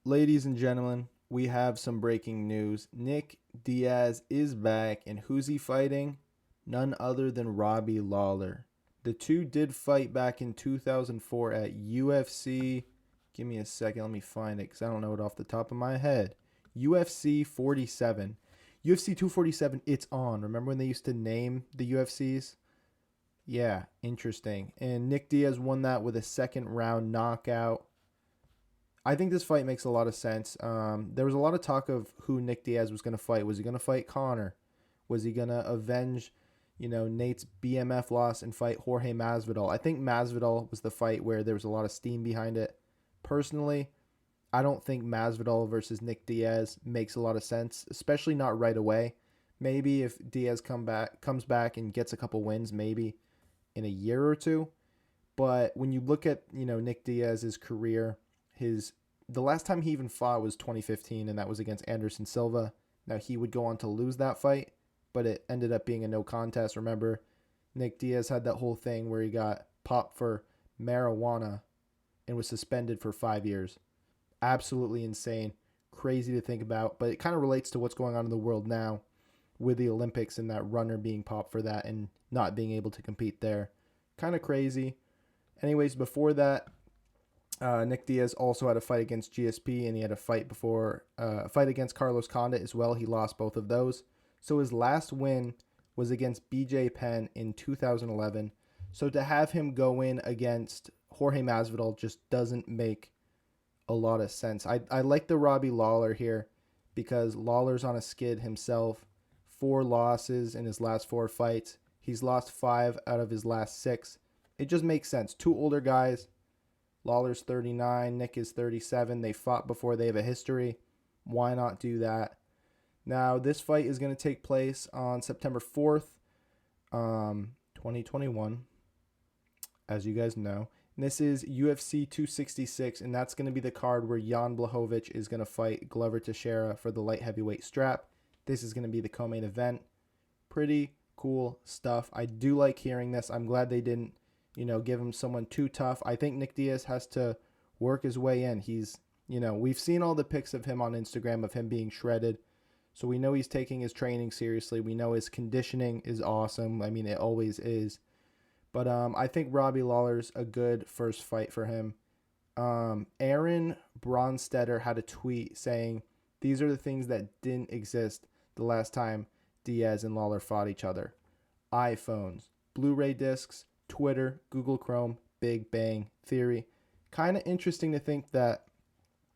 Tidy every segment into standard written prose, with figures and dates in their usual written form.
Ladies and gentlemen, we have some breaking news. Nick Diaz is back, and who's he fighting? None other than Robbie Lawler. The two did fight back in 2004 at UFC. Give me a second, let me find it because I don't know it off the top of my head. UFC 47. UFC 247, it's on. Remember when they used to name the UFCs? Yeah, interesting. And Nick Diaz won that with a second round knockout. I think this fight makes a lot of sense. There was a lot of talk of who Nick Diaz was going to fight. Was he going to fight Connor? Was he going to avenge, Nate's BMF loss and fight Jorge Masvidal? I think Masvidal was the fight where there was a lot of steam behind it. Personally, I don't think Masvidal versus Nick Diaz makes a lot of sense, especially not right away. Maybe if Diaz comes back and gets a couple wins, maybe in a year or two. But when you look at Nick Diaz's career, his the last time he even fought was 2015, and that was against Anderson Silva. Now he would go on to lose that fight, but it ended up being a no contest. Remember, Nick Diaz had that whole thing where he got popped for marijuana and was suspended for 5 years. Absolutely insane, crazy to think about, but it kind of relates to what's going on in the world now with the Olympics and that runner being popped for that and not being able to compete there. Kind of crazy. Anyways, before that, Nick Diaz also had a fight against GSP, and he had a fight against Carlos Condit as well. He lost both of those. So his last win was against BJ Penn in 2011. So to have him go in against Jorge Masvidal just doesn't make a lot of sense. I like the Robbie Lawler here because Lawler's on a skid himself. 4 losses in his last 4 fights. He's lost 5 out of his last 6. It just makes sense. Two older guys. Lawler's 39, Nick is 37. They fought before, they have a history. Why not do that? Now, this fight is going to take place on September 4th, 2021, as you guys know. And this is UFC 266, and that's going to be the card where Jan Blachowicz is going to fight Glover Teixeira for the light heavyweight strap. This is going to be the co-main event. Pretty cool stuff. I do like hearing this. I'm glad they didn't give him someone too tough. I think Nick Diaz has to work his way in. We've seen all the pics of him on Instagram of him being shredded. So we know he's taking his training seriously. We know his conditioning is awesome. I mean, it always is. But I think Robbie Lawler's a good first fight for him. Aaron Bronstetter had a tweet saying, these are the things that didn't exist the last time Diaz and Lawler fought each other. iPhones, Blu-ray discs, Twitter, Google Chrome, Big Bang Theory. Kind of interesting to think that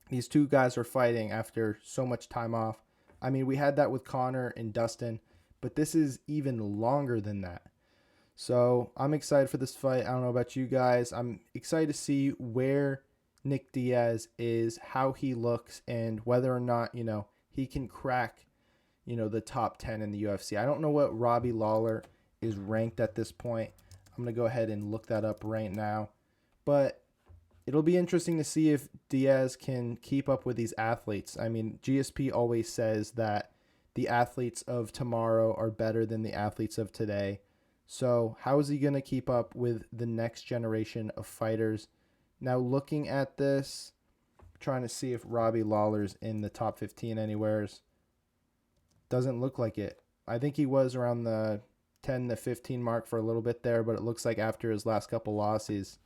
these two guys are fighting after so much time off. I mean, we had that with Connor and Dustin, but this is even longer than that. So I'm excited for this fight. I don't know about you guys. I'm excited to see where Nick Diaz is, how he looks, and whether or not, he can crack, the top 10 in the UFC. I don't know what Robbie Lawler is ranked at this point. I'm going to go ahead and look that up right now. But it'll be interesting to see if Diaz can keep up with these athletes. I mean, GSP always says that the athletes of tomorrow are better than the athletes of today. So how is he going to keep up with the next generation of fighters? Now, looking at this, trying to see if Robbie Lawler's in the top 15 anywheres. Doesn't look like it. I think he was around the 10 to 15 mark for a little bit there, but it looks like after his last couple losses,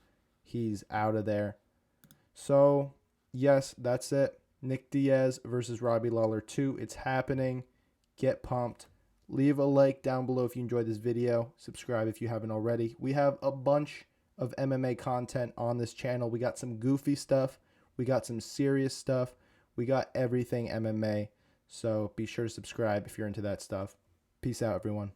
he's out of there. So, yes, that's it. Nick Diaz versus Robbie Lawler 2. It's happening. Get pumped. Leave a like down below if you enjoyed this video. Subscribe if you haven't already. We have a bunch of MMA content on this channel. We got some goofy stuff. We got some serious stuff. We got everything MMA. So be sure to subscribe if you're into that stuff. Peace out, everyone.